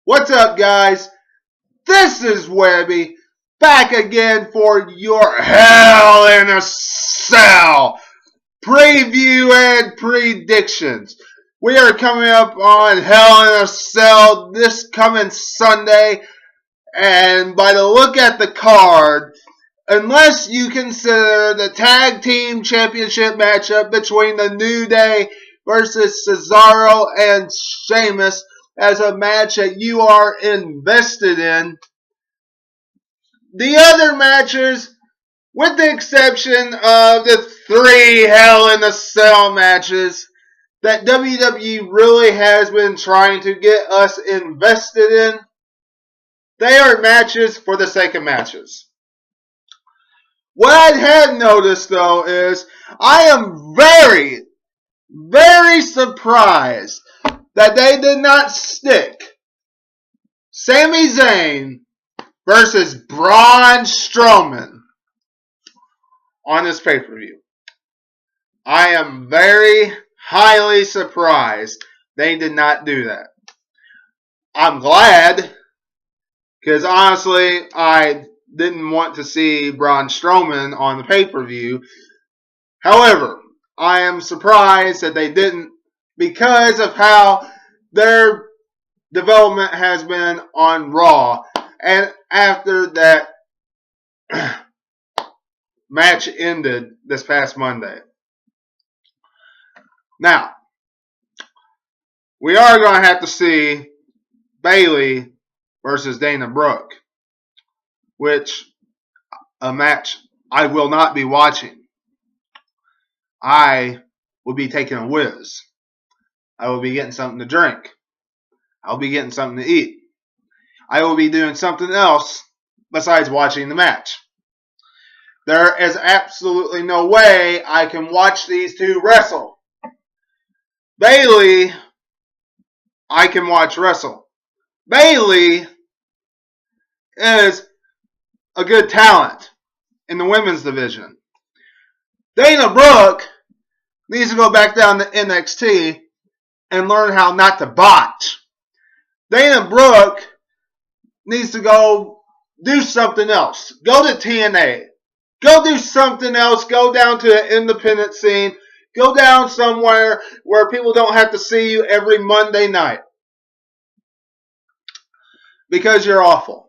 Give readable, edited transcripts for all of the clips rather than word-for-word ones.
What's up, guys? This is Webby, back again for your Hell in a Cell preview and predictions. We are coming up on Hell in a Cell this coming Sunday, and by the look at the card, unless you consider the Tag Team Championship matchup between the New Day versus Cesaro and Sheamus as a match that you are invested in, the other matches, with the exception of the 3 Hell in a Cell matches that WWE really has been trying to get us invested in, they are matches for the sake of matches. What I have noticed, though, is I am very, very surprised that they did not stick Sami Zayn versus Braun Strowman on this pay-per-view. I am very highly surprised they did not do that. I'm glad, because honestly, I didn't want to see Braun Strowman on the pay-per-view. However, I am surprised that they didn't, because of how their development has been on Raw. And after that match ended this past Monday. Now, we are going to have to see Bayley versus Dana Brooke, which a match I will not be watching. I will be taking a whiz. I will be getting something to drink. I'll be getting something to eat. I will be doing something else besides watching the match. There is absolutely no way I can watch these two wrestle. Bayley, I can watch wrestle. Bayley is a good talent in the women's division. Dana Brooke needs to go back down to NXT and learn how not to botch. Dana Brooke needs to go do something else. Go to TNA. Go do something else. Go down to the independent scene. Go down somewhere where people don't have to see you every Monday night. Because you're awful.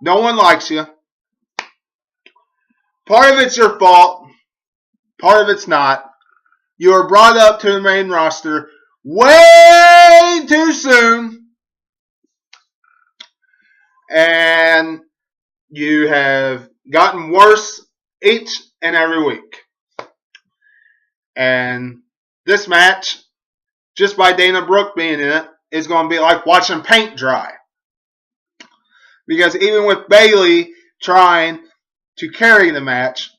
No one likes you. Part of it's your fault. Part of it's not. You were brought up to the main roster way too soon. And you have gotten worse each and every week. And this match, just by Dana Brooke being in it, is going to be like watching paint dry. Because even with Bayley trying to carry the match,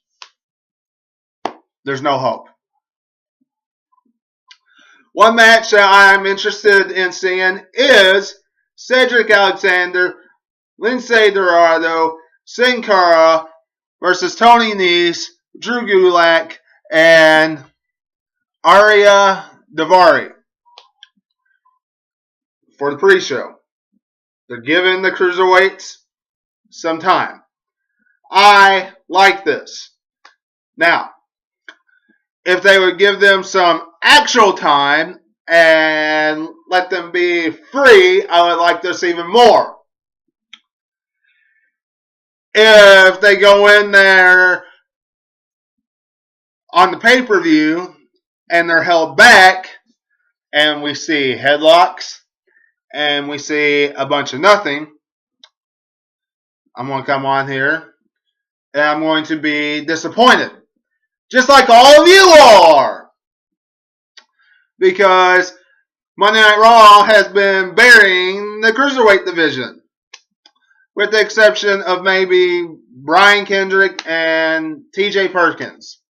there's no hope. One match that I'm interested in seeing is Cedric Alexander, Lindsay Dorado, Cara versus Toni Nese, Drew Gulak, and Arya Daivari for the pre-show. They're giving the cruiserweights some time. I like this. Now, if they would give them some actual time and let them be free, I would like this even more. If they go in there on the pay-per-view and they're held back and we see headlocks and we see a bunch of nothing, I'm going to come on here and I'm going to be disappointed. Just like all of you are. Because Monday Night Raw has been burying the Cruiserweight division. With the exception of maybe Brian Kendrick and TJ Perkins.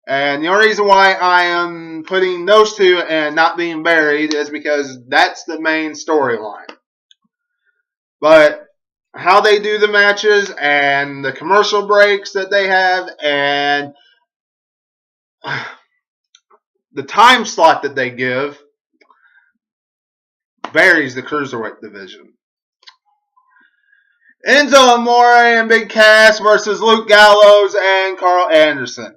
And the only reason why I am putting those two and not being buried is because that's the main storyline. But how they do the matches and the commercial breaks that they have and the time slot that they give, buries the Cruiserweight division. Enzo Amore and Big Cass versus Luke Gallows and Karl Anderson.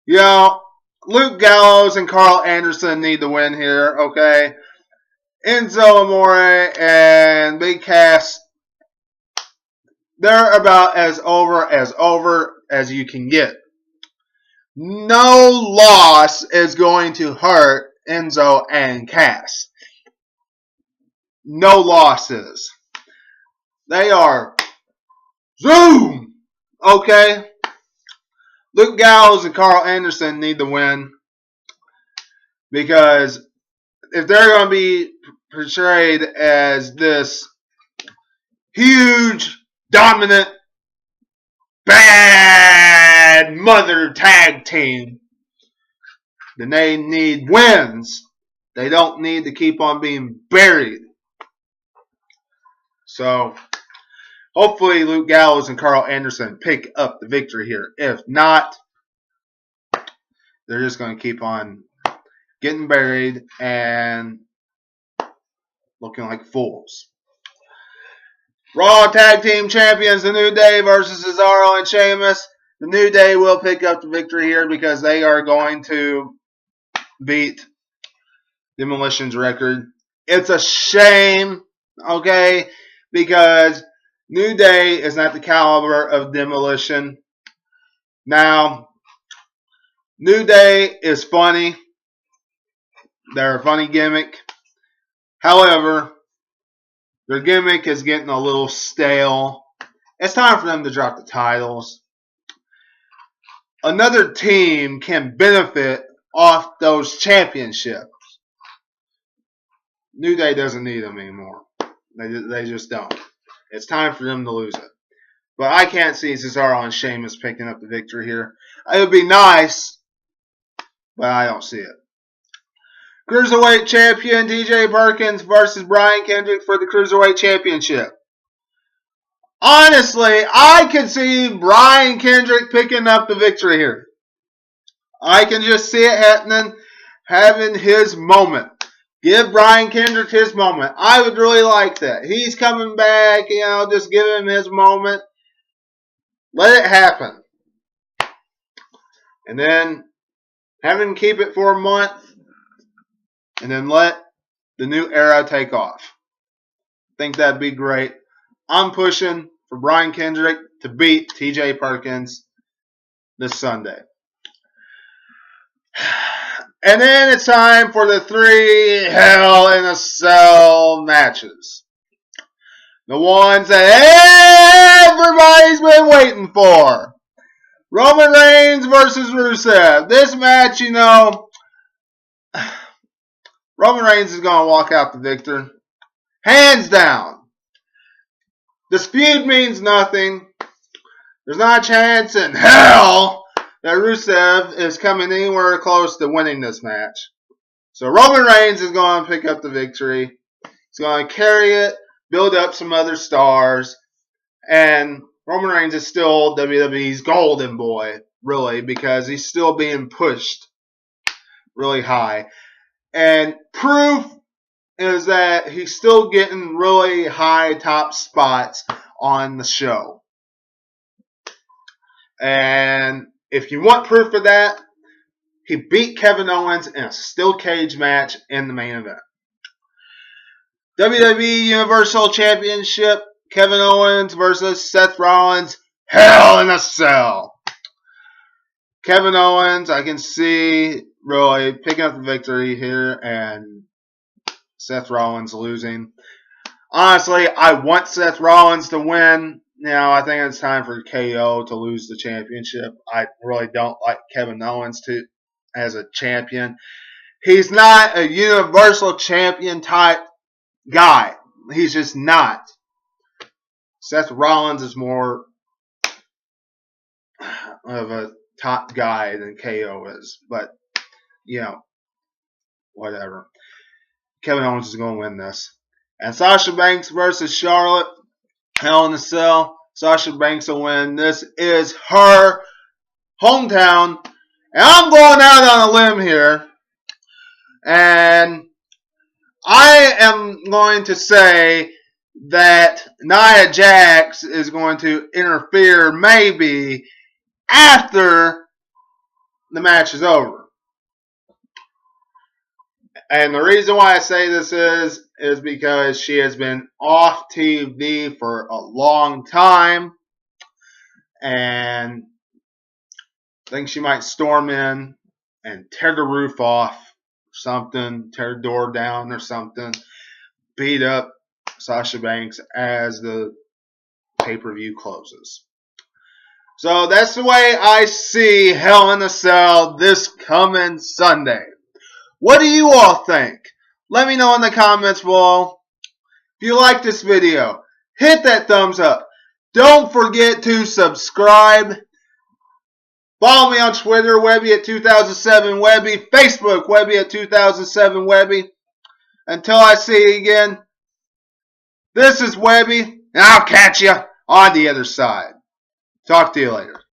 You know, Luke Gallows and Karl Anderson need to win here, okay? Enzo Amore and Big Cass, they're about as over as you can get. No loss is going to hurt Enzo and Cass. No losses. They are zoom. Okay. Luke Gallows and Karl Anderson need to win. Because if they're going to be portrayed as this huge, dominant, bad mother tag team, then they need wins. They don't need to keep on being buried. So, hopefully Luke Gallows and Karl Anderson pick up the victory here. If not, they're just going to keep on getting buried and looking like fools. Raw Tag Team Champions, The New Day versus Cesaro and Sheamus. The New Day will pick up the victory here because they are going to beat Demolition's record. It's a shame, okay, because New Day is not the caliber of Demolition. Now, New Day is funny. They're a funny gimmick. However, their gimmick is getting a little stale. It's time for them to drop the titles. Another team can benefit off those championships. New Day doesn't need them anymore. They just don't. It's time for them to lose it. But I can't see Cesaro and Sheamus picking up the victory here. It would be nice, but I don't see it. Cruiserweight Champion TJ Perkins versus Brian Kendrick for the Cruiserweight Championship. Honestly, I can see Brian Kendrick picking up the victory here. I can just see it happening, having his moment. Give Brian Kendrick his moment. I would really like that. He's coming back, just give him his moment. Let it happen. And then have him keep it for a month. And then let the new era take off. I think that'd be great. I'm pushing for Brian Kendrick to beat TJ Perkins this Sunday. And then it's time for the 3 Hell in a Cell matches. The ones that everybody's been waiting for. Roman Reigns versus Rusev. This match, Roman Reigns is going to walk out the victor. Hands down. This feud means nothing. There's not a chance in hell that Rusev is coming anywhere close to winning this match. So Roman Reigns is going to pick up the victory. He's going to carry it, build up some other stars. And Roman Reigns is still WWE's golden boy, really, because he's still being pushed really high. And proof is that he's still getting really high top spots on the show. And if you want proof of that, he beat Kevin Owens in a steel cage match in the main event. WWE Universal Championship, Kevin Owens versus Seth Rollins, Hell in a Cell. Kevin Owens, I can see really picking up the victory here and Seth Rollins losing. Honestly, I want Seth Rollins to win. I think it's time for KO to lose the championship. I really don't like Kevin Owens as a champion. He's not a universal champion type guy. He's just not. Seth Rollins is more of a top guy than KO is. But, whatever. Kevin Owens is going to win this. And Sasha Banks versus Charlotte. Hell in a Cell. Sasha Banks will win. This is her hometown. And I'm going out on a limb here. And I am going to say that Nia Jax is going to interfere maybe after the match is over. And the reason why I say this is because she has been off TV for a long time. And I think she might storm in and tear the roof off or something, tear the door down or something, beat up Sasha Banks as the pay-per-view closes. So that's the way I see Hell in a Cell this coming Sunday. What do you all think? Let me know in the comments below. If you like this video, hit that thumbs up. Don't forget to subscribe. Follow me on Twitter, Webby at 2007 Webby. Facebook, Webby at 2007 Webby. Until I see you again, this is Webby, and I'll catch you on the other side. Talk to you later.